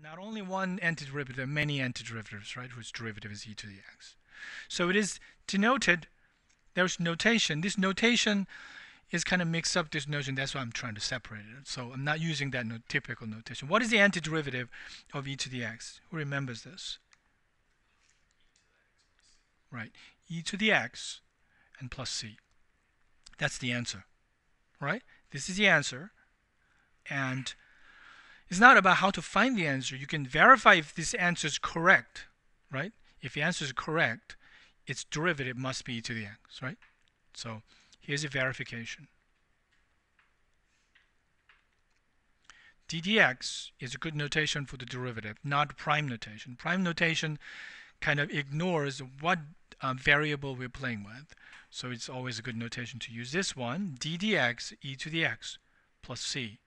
not only one antiderivative, there are many antiderivatives, right, whose derivative is e to the x. So it is denoted, there's notation. This notation is kind of mixed up this notion. That's why I'm trying to separate it. So I'm not using that typical notation. What is the antiderivative of e to the x? Who remembers this? Right, e to the x and plus c. That's the answer, right? This is the answer. And it's not about how to find the answer. You can verify if this answer is correct, right? If the answer is correct, its derivative must be e to the x, right? So here's a verification. d dx is a good notation for the derivative, not prime notation. Prime notation kind of ignores what variable we're playing with. So it's always a good notation to use this one, d dx e to the x plus c.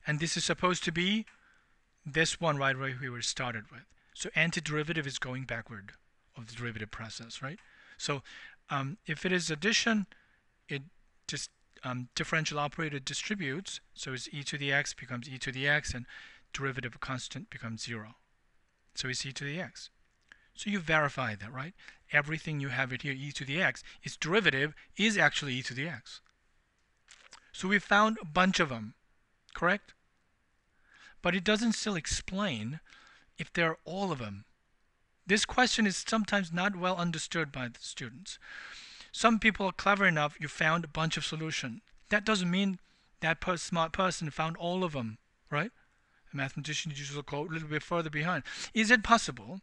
And this is supposed to be this one right where we were started with. So antiderivative is going backward of the derivative process, right? So if it is addition, it just differential operator distributes. So it's e to the x becomes e to the x, and derivative constant becomes 0. So it's e to the x. So you verify that, right? Everything you have it here, e to the x, its derivative is actually e to the x. So we found a bunch of them, correct? But it doesn't still explain if they're all of them. This question is sometimes not well understood by the students. Some people are clever enough, you found a bunch of solutions. That doesn't mean that smart person found all of them, right? A mathematician usually go a little bit further behind. Is it possible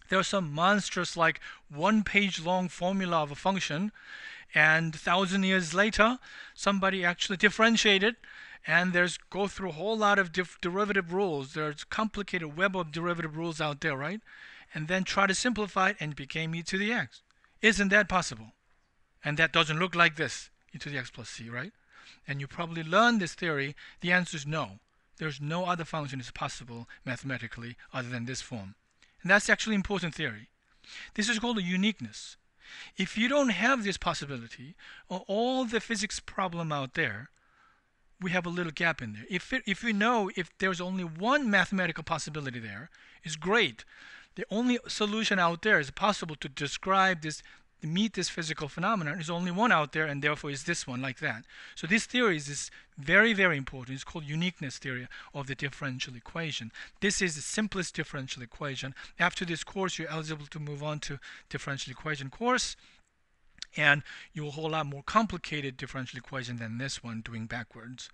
there are some monstrous, like 1-page long formula of a function, and 1,000 years later, somebody actually differentiated, and go through a whole lot of derivative rules. There's a complicated web of derivative rules out there, right? And then try to simplify it and it became e to the x. Isn't that possible? And that doesn't look like this, e to the x plus c, right? And you probably learned this theory. The answer is no. There's no other function is possible mathematically other than this form. And that's actually an important theory. This is called a uniqueness. If you don't have this possibility, or all the physics problem out there, we have a little gap in there. If we know if there's only one mathematical possibility there, it's great. The only solution out there is possible to describe this, to meet this physical phenomenon. There's only one out there, and therefore is this one, like that. So this theory is very, very important. It's called uniqueness theory of the differential equation. This is the simplest differential equation. After this course, you're eligible to move on to differential equation course, and you will have a lot more complicated differential equation than this one, doing backwards.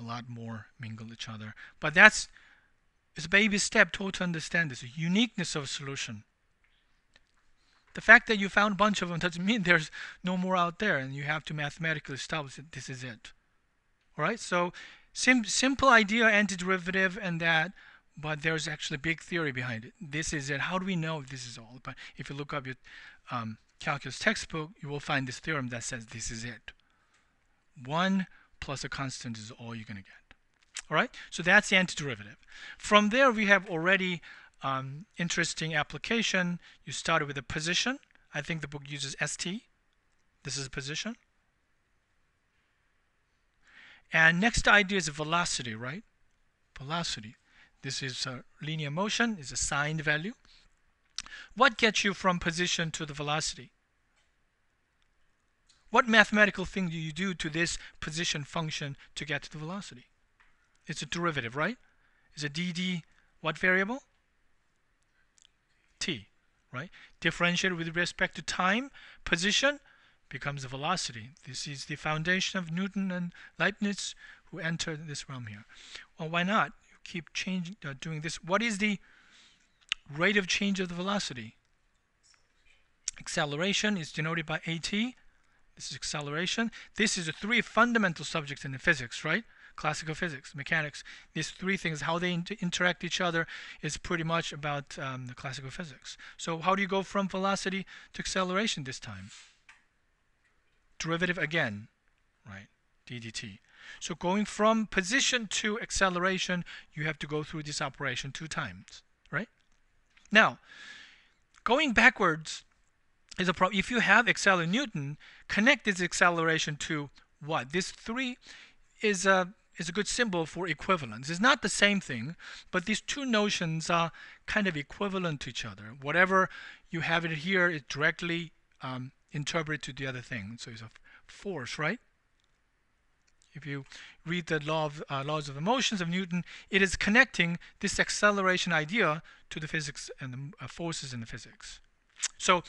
A lot more mingle each other. But it's a baby step to understand this, a uniqueness of a solution. The fact that you found a bunch of them doesn't mean there's no more out there, and you have to mathematically establish that this is it. All right, so simple idea, antiderivative, and that, but there's actually a big theory behind it. This is it. How do we know if this is all? But if you look up your calculus textbook, you will find this theorem that says this is it. 1 plus a constant is all you're going to get. All right, so that's the antiderivative. From there, we have already interesting application. You started with a position. I think the book uses ST. This is a position. And next idea is velocity, right? Velocity. This is a linear motion, is a signed value. What gets you from position to the velocity? What mathematical thing do you do to this position function to get to the velocity? It's a derivative, right? It's a dd, what variable? T, right? Differentiated with respect to time, position becomes the velocity. This is the foundation of Newton and Leibniz who entered this realm here. Well, why not? You keep changing, doing this. What is the rate of change of the velocity? Acceleration is denoted by AT. This is acceleration. This is the 3 fundamental subjects in the physics, right? Classical physics, mechanics. These 3 things, how they interact each other, is pretty much about the classical physics. So how do you go from velocity to acceleration this time? Derivative again, right? ddt. So going from position to acceleration, you have to go through this operation 2 times, right? Now, going backwards is a problem. If you have acceleration Newton, connect this acceleration to what? This 3 is is a good symbol for equivalence. It's not the same thing, but these two notions are kind of equivalent to each other. Whatever you have it here, it directly interpreted to the other thing. So it's a force, right? If you read the laws of the motions of Newton, it is connecting this acceleration idea to the physics and the forces in the physics. So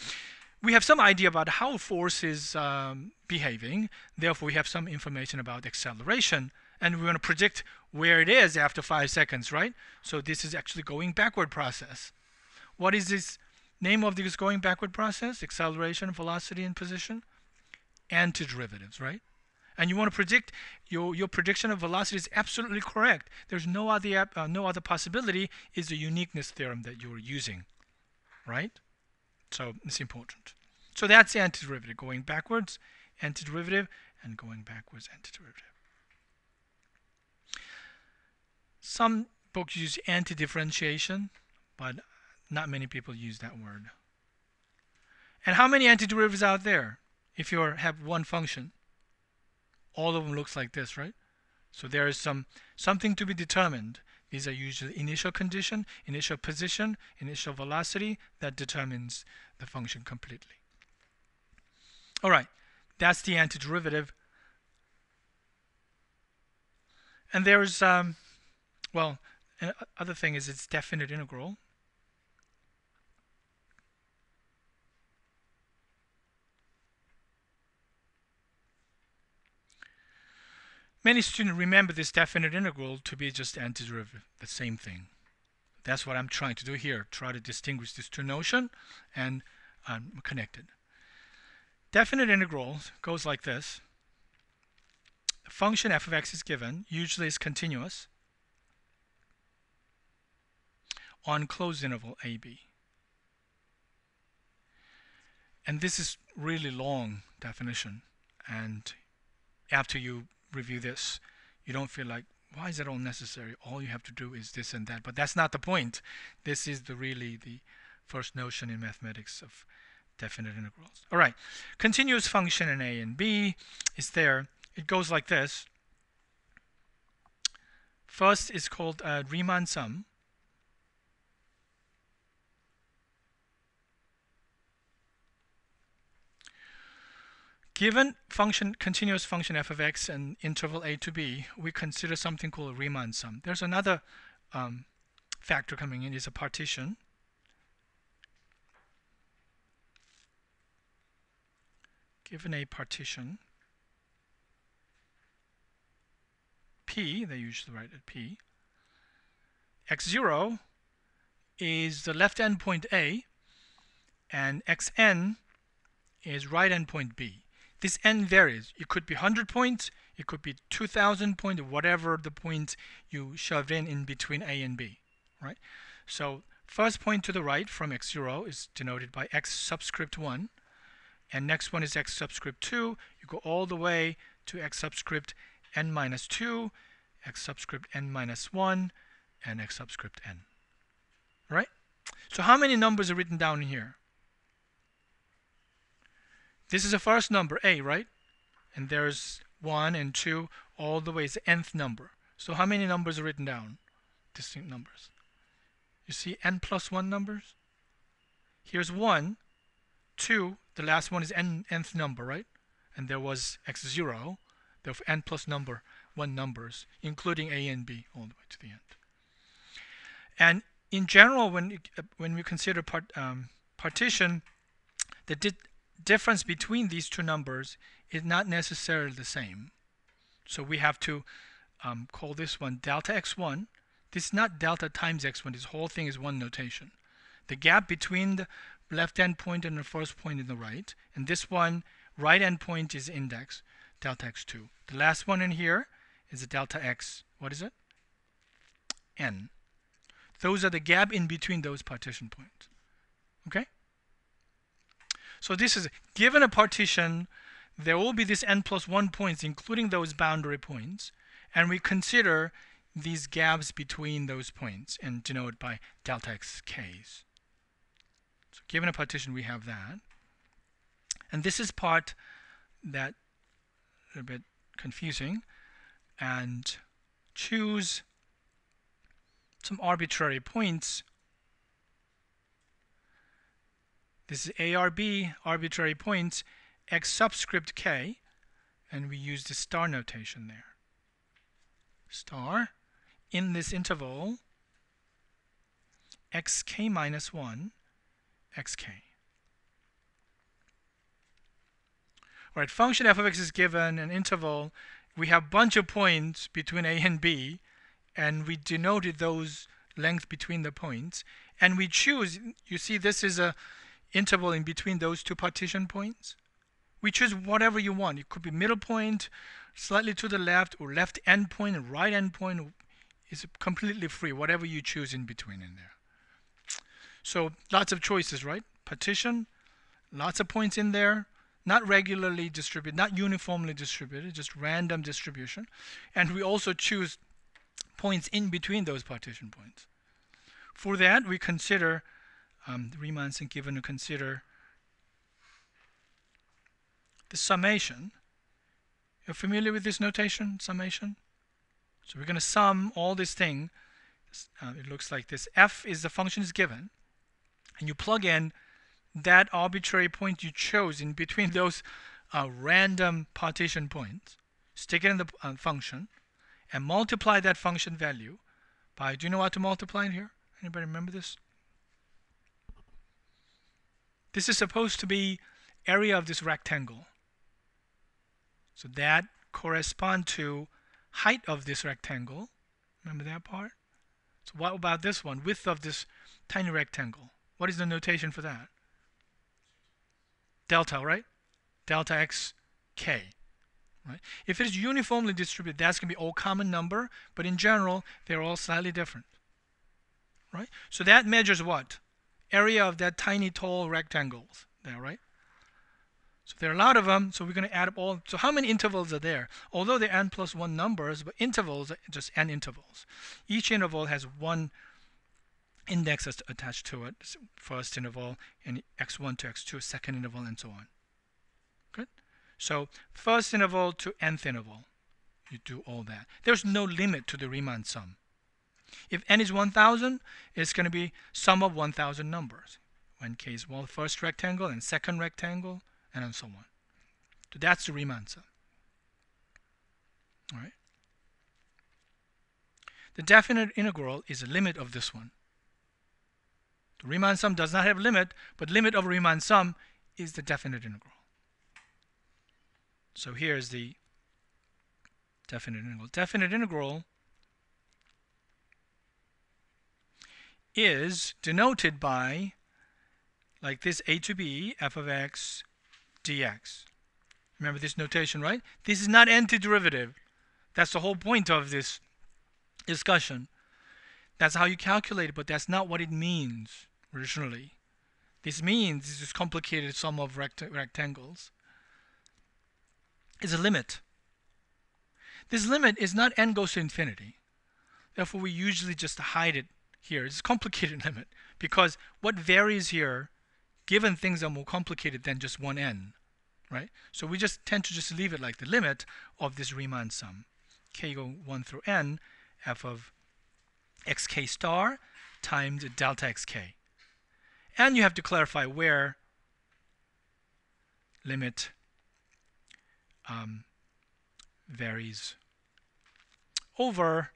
we have some idea about how force is behaving. Therefore, we have some information about acceleration, and we want to predict where it is after 5 seconds, right? So this is actually going backward process. What is this name of this going backward process? Acceleration, velocity, and position? Antiderivatives, right? And you want to predict your prediction of velocity is absolutely correct. There's no other possibility is the uniqueness theorem that you're using, right? So it's important. So that's antiderivative, going backwards, antiderivative, and going backwards, antiderivative. Some books use antidifferentiation, but not many people use that word. And how many antiderivatives out there? If you have one function, all of them looks like this, right? So there is something to be determined. These are usually initial condition, initial position, initial velocity that determines the function completely. All right, that's the antiderivative. And there's, well, another thing is its definite integral. Many students remember this definite integral to be just antiderivative, the same thing. That's what I'm trying to do here, try to distinguish these two notions and connected. Definite integral goes like this. The function f of x is given, usually is continuous, on closed interval ab. And this is really long definition, and after you review this, you don't feel like, why is that all necessary? All you have to do is this and that. But that's not the point. This is really the first notion in mathematics of definite integrals. All right, continuous function in a and b is there. It goes like this. First is called Riemann sum. Given continuous function f of x and interval a to b, we consider something called a Riemann sum. There's another factor coming in, is a partition. Given a partition P, they usually write it P, x0 is the left endpoint A, and xn is right endpoint B. This n varies. It could be 100 points, it could be 2,000 points, whatever the point you shoved in between A and B, right? So first point to the right from x0 is denoted by x subscript 1, and next one is x subscript 2. You go all the way to x subscript n minus 2, x subscript n minus 1, and x subscript n, right? So how many numbers are written down here? This is the first number, a, right? And there's 1 and 2 all the way is the nth number. So how many numbers are written down? Distinct numbers. You see n plus 1 numbers? Here's 1, 2, the last one is nth number, right? And there was x0, therefore n plus 1 numbers, including a and b all the way to the end. And in general, when we consider partition, the difference between these two numbers is not necessarily the same. So we have to call this one delta x1. This is not delta times x1. This whole thing is one notation. The gap between the left endpoint and the first point in the right, and this one, right endpoint is index, delta x2. The last one in here is a delta x, what is it? N. Those are the gap in between those partition points. Okay? So this is, given a partition, there will be this n plus 1 points, including those boundary points, and we consider these gaps between those points and denote by delta x k's. So given a partition, we have that. And this is part that a bit confusing, and choose some arbitrary points. This is A, R, B, arbitrary points, x subscript k, and we use the star notation there. Star in this interval xk minus 1, xk. All right, function f of x is given an interval. We have a bunch of points between a and b, and we denoted those length between the points. And we choose, you see this is a interval in between those two partition points. We choose whatever you want. It could be middle point, slightly to the left, or left end point and right end point. It's completely free, whatever you choose in between in there. So lots of choices, right? Partition, lots of points in there, not regularly distributed, not uniformly distributed, just random distribution. And we also choose points in between those partition points. For that, we consider the Riemann Sum given to consider the summation. You're familiar with this notation, summation? So we're going to sum all this thing. It looks like this. F is the function is given, and you plug in that arbitrary point you chose in between those random partition points, stick it in the function, and multiply that function value by, do you know how to multiply it here? Anybody remember this? This is supposed to be area of this rectangle. So that corresponds to height of this rectangle. Remember that part? So what about this one? Width of this tiny rectangle. What is the notation for that? Delta, right? Delta x k. Right? If it is uniformly distributed, that's going to be all common number, but in general, they're all slightly different. Right? So that measures what? Area of that tiny tall rectangles there, right? So there are a lot of them, so we're going to add up all. So how many intervals are there? Although they're n plus 1 numbers, but intervals are just n intervals. Each interval has one index attached to it. First interval, and x1 to x2, second interval, and so on. Good? So first interval to nth interval, you do all that. There's no limit to the Riemann sum. If n is 1000, it's going to be sum of 1000 numbers. When k is first rectangle and second rectangle, and so on. So that's the Riemann sum. All right. The definite integral is a limit of this one. The Riemann sum does not have a limit, but limit of Riemann sum is the definite integral. So here's the definite integral. Definite integral is denoted by, like this, a to b, f of x dx. Remember this notation, right? This is not antiderivative. That's the whole point of this discussion. That's how you calculate it, but that's not what it means originally. This means this complicated sum of rectangles. It's a limit. This limit is not n goes to infinity. Therefore, we usually just hide it here. It's a complicated limit because what varies here, given things are more complicated than just one n, right? So we just tend to just leave it like the limit of this Riemann sum. K go 1 through n, f of xk star times delta xk. And you have to clarify where limit varies over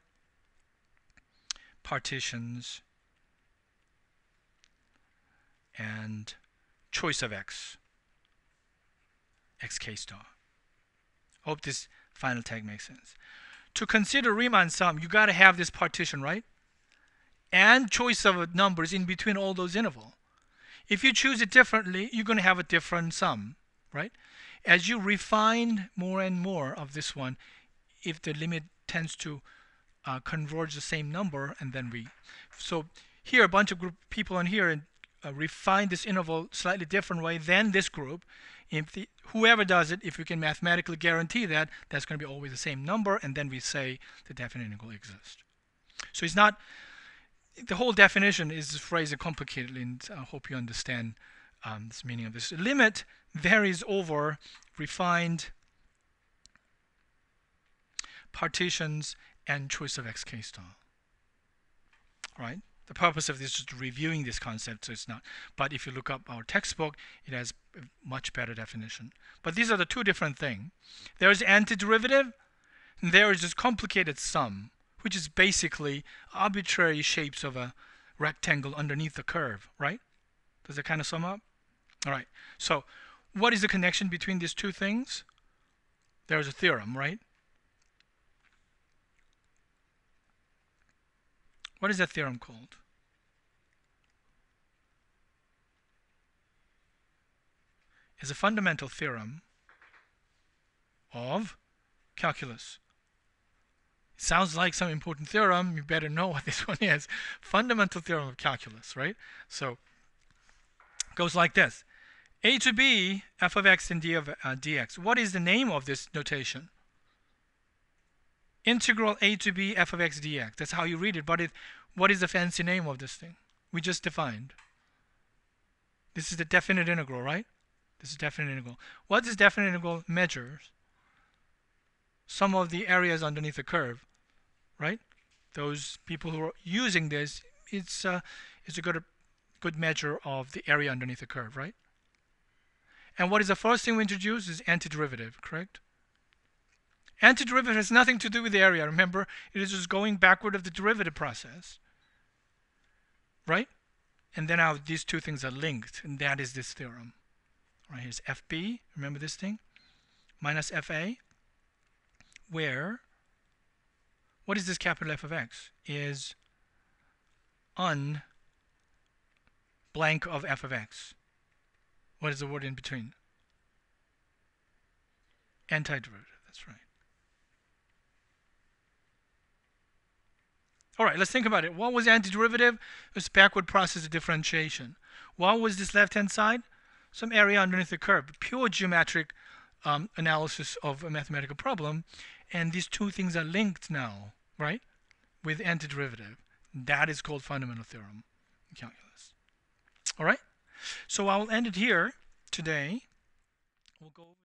partitions and choice of x, xk star. Hope this final tag makes sense. To consider Riemann sum, you got to have this partition, right? And choice of numbers in between all those intervals. If you choose it differently, you're going to have a different sum, right? As you refine more and more of this one, if the limit tends to converge the same number, and then so here a bunch of people in here refine this interval slightly different way than this group. If whoever does it, if you can mathematically guarantee that, that's going to be always the same number, and then we say the definite integral exists. So it's not, the whole definition is phrased complicatedly, and I hope you understand this meaning of this. Limit varies over refined partitions and choice of x k star. Right? The purpose of this is just reviewing this concept, so it's not. But if you look up our textbook, it has a much better definition. But these are the two different things. There's antiderivative, and there is this complicated sum, which is basically arbitrary shapes of a rectangle underneath the curve, right? Does it kind of sum up? All right. So what is the connection between these two things? There's a theorem, right? What is that theorem called? It's a fundamental theorem of calculus. It sounds like some important theorem. You better know what this one is. Fundamental theorem of calculus, right? So it goes like this. A to b f of x and d of dx. What is the name of this notation? Integral a to b f of x dx. That's how you read it. But what is the fancy name of this thing? We just defined. This is the definite integral, right? This is definite integral. What does definite integral measure? Some of the areas underneath the curve, right? Those people who are using this, it's a good measure of the area underneath the curve, right? And what is the first thing we introduce is antiderivative, correct? Antiderivative has nothing to do with the area. Remember, it is just going backward of the derivative process, right? And then now these two things are linked, and that is this theorem. Right, here's FB, remember this thing? Minus FA, where, what is this capital F of X? Is un blank of F of X. What is the word in between? Antiderivative, that's right. All right, let's think about it. What was antiderivative? It's backward process of differentiation. What was this left-hand side? Some area underneath the curve. Pure geometric analysis of a mathematical problem. And these two things are linked now, right? With antiderivative. That is called fundamental theorem in calculus. All right? So I'll end it here today. We'll go